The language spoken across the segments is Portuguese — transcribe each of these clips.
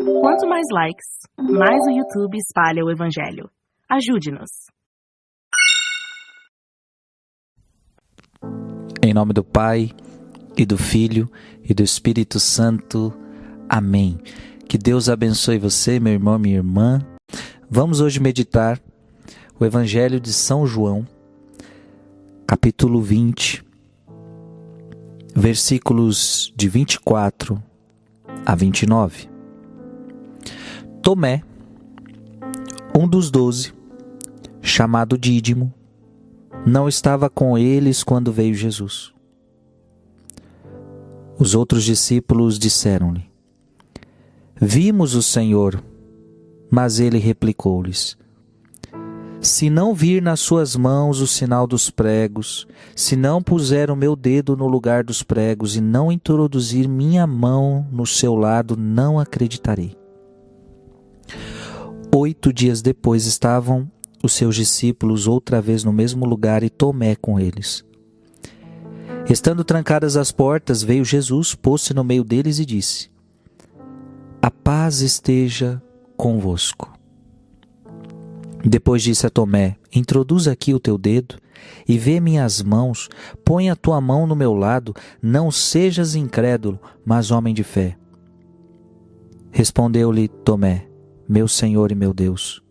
Quanto mais likes, mais o YouTube espalha o Evangelho. Ajude-nos! Em nome do Pai, e do Filho, e do Espírito Santo. Amém. Que Deus abençoe você, meu irmão, minha irmã. Vamos hoje meditar o Evangelho de São João, capítulo 20, versículos de 24 a 29. Tomé, um dos 12, chamado Dídimo, não estava com eles quando veio Jesus. Os outros discípulos disseram-lhe: Vimos o Senhor. Mas ele replicou-lhes: Se não vir nas suas mãos o sinal dos pregos, se não puser o meu dedo no lugar dos pregos e não introduzir minha mão no seu lado, não acreditarei. 8 dias depois estavam os seus discípulos outra vez no mesmo lugar e Tomé com eles. Estando trancadas as portas, veio Jesus, pôs-se no meio deles e disse: A paz esteja convosco. Depois disse a Tomé: Introduz aqui o teu dedo e vê minhas mãos, põe a tua mão no meu lado, não sejas incrédulo, mas homem de fé. Respondeu-lhe Tomé: Meu Senhor e meu Deus.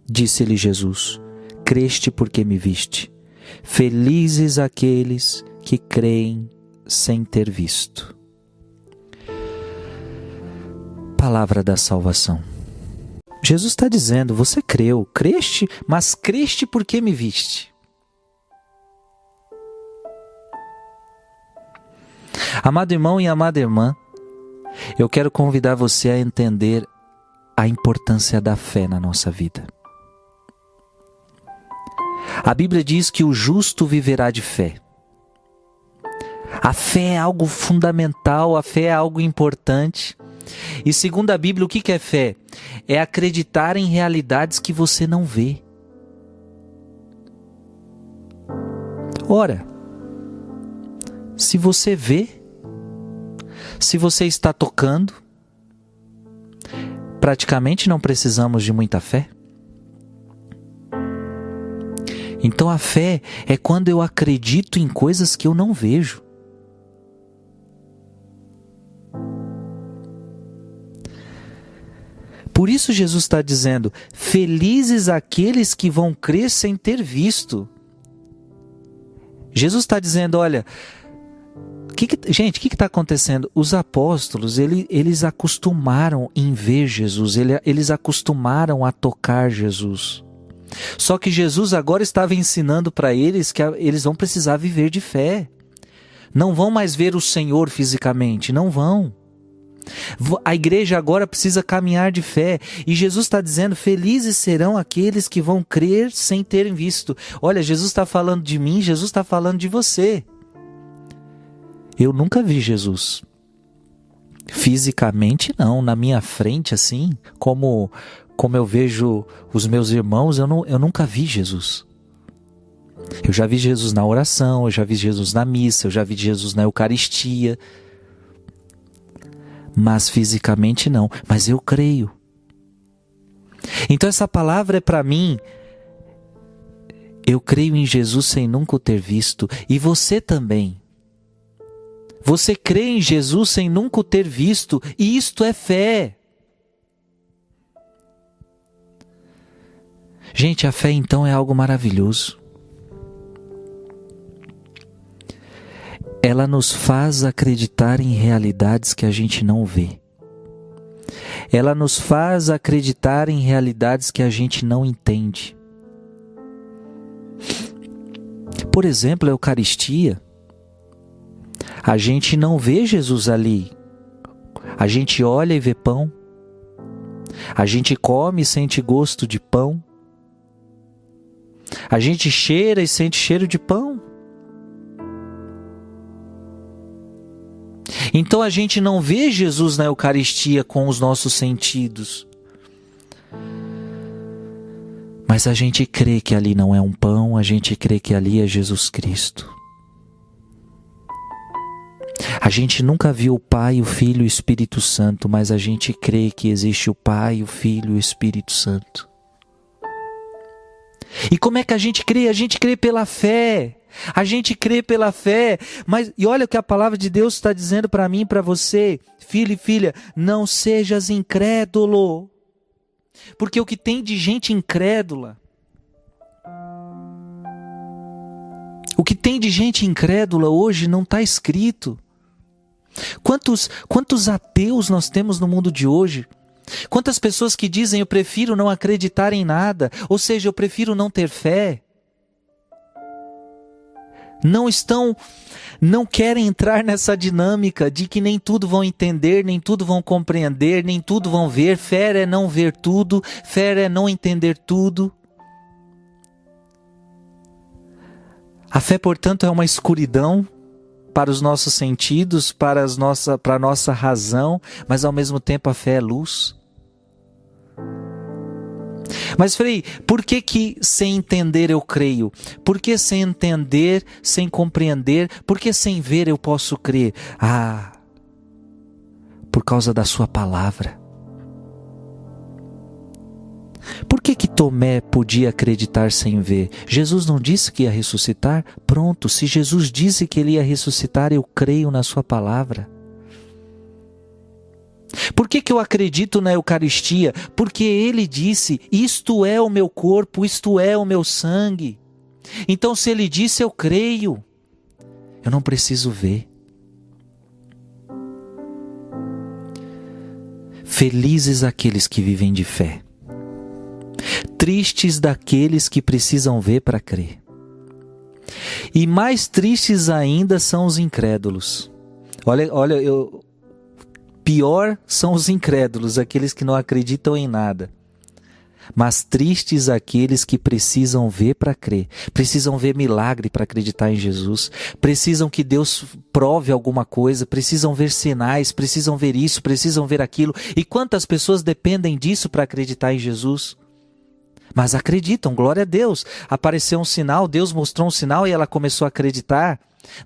Disse-lhe Jesus: Creste porque me viste. Felizes aqueles que creem sem ter visto. Palavra da salvação. Jesus está dizendo: você creu, creste, mas creste porque me viste. Amado irmão e amada irmã, eu quero convidar você a entender a importância da fé na nossa vida. A Bíblia diz que o justo viverá de fé. A fé é algo fundamental, a fé é algo importante. E segundo a Bíblia, o que é fé? É acreditar em realidades que você não vê. Ora, se você vê, se você está tocando, praticamente não precisamos de muita fé. Então a fé é quando eu acredito em coisas que eu não vejo. Por isso Jesus está dizendo: felizes aqueles que vão crer sem ter visto. Jesus está dizendo: olha, gente, o que está acontecendo? Os apóstolos, eles acostumaram em ver Jesus, eles acostumaram a tocar Jesus. Só que Jesus agora estava ensinando para eles que eles vão precisar viver de fé. Não vão mais ver o Senhor fisicamente, não vão. A igreja agora precisa caminhar de fé. E Jesus está dizendo: felizes serão aqueles que vão crer sem terem visto. Olha, Jesus está falando de mim, Jesus está falando de você. Eu nunca vi Jesus. Fisicamente não, na minha frente assim, como eu vejo os meus irmãos, eu nunca vi Jesus. Eu já vi Jesus na oração, eu já vi Jesus na missa, eu já vi Jesus na Eucaristia. Mas fisicamente não, mas eu creio. Então essa palavra é para mim. Eu creio em Jesus sem nunca o ter visto, e você também. Você crê em Jesus sem nunca o ter visto, e isto é fé. Gente, a fé então é algo maravilhoso. Ela nos faz acreditar em realidades que a gente não vê. Ela nos faz acreditar em realidades que a gente não entende. Por exemplo, a Eucaristia. A gente não vê Jesus ali. A gente olha e vê pão. A gente come e sente gosto de pão. A gente cheira e sente cheiro de pão. Então a gente não vê Jesus na Eucaristia com os nossos sentidos. Mas a gente crê que ali não é um pão, a gente crê que ali é Jesus Cristo. A gente nunca viu o Pai, o Filho e o Espírito Santo, mas a gente crê que existe o Pai, o Filho e o Espírito Santo. E como é que a gente crê? A gente crê pela fé. A gente crê pela fé. E olha o que a palavra de Deus está dizendo para mim e para você. Filho e filha, não sejas incrédulo. Porque o que tem de gente incrédula, o que tem de gente incrédula hoje não está escrito. Quantos ateus nós temos no mundo de hoje? Quantas pessoas que dizem eu prefiro não acreditar em nada, ou seja, eu prefiro não ter fé. Não querem entrar nessa dinâmica de que nem tudo vão entender, nem tudo vão compreender, nem tudo vão ver. Fé é não ver tudo, fé é não entender tudo. A fé, portanto, é uma escuridão para os nossos sentidos, para a nossa razão, mas ao mesmo tempo a fé é luz. Mas Frei, por que sem entender eu creio? Por que sem entender, sem compreender, por que sem ver eu posso crer? Por causa da sua palavra. Por que Tomé podia acreditar sem ver? Jesus não disse que ia ressuscitar? Pronto, se Jesus disse que ele ia ressuscitar, eu creio na sua palavra. Por que eu acredito na Eucaristia? Porque ele disse, isto é o meu corpo, isto é o meu sangue. Então se ele disse, eu creio. Eu não preciso ver. Felizes aqueles que vivem de fé. Tristes daqueles que precisam ver para crer. E mais tristes ainda são os incrédulos. Pior são os incrédulos, aqueles que não acreditam em nada. Mas tristes aqueles que precisam ver para crer. Precisam ver milagre para acreditar em Jesus. Precisam que Deus prove alguma coisa. Precisam ver sinais. Precisam ver isso. Precisam ver aquilo. E quantas pessoas dependem disso para acreditar em Jesus? Mas acreditam, glória a Deus. Apareceu um sinal, Deus mostrou um sinal e ela começou a acreditar.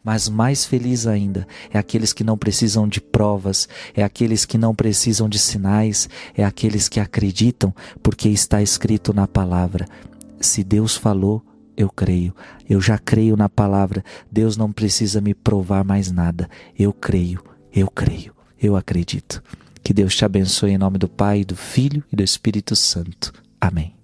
Mas mais feliz ainda é aqueles que não precisam de provas, é aqueles que não precisam de sinais, é aqueles que acreditam porque está escrito na palavra. Se Deus falou, eu creio. Eu já creio na palavra. Deus não precisa me provar mais nada. Eu creio, eu acredito. Que Deus te abençoe em nome do Pai, do Filho e do Espírito Santo. Amém.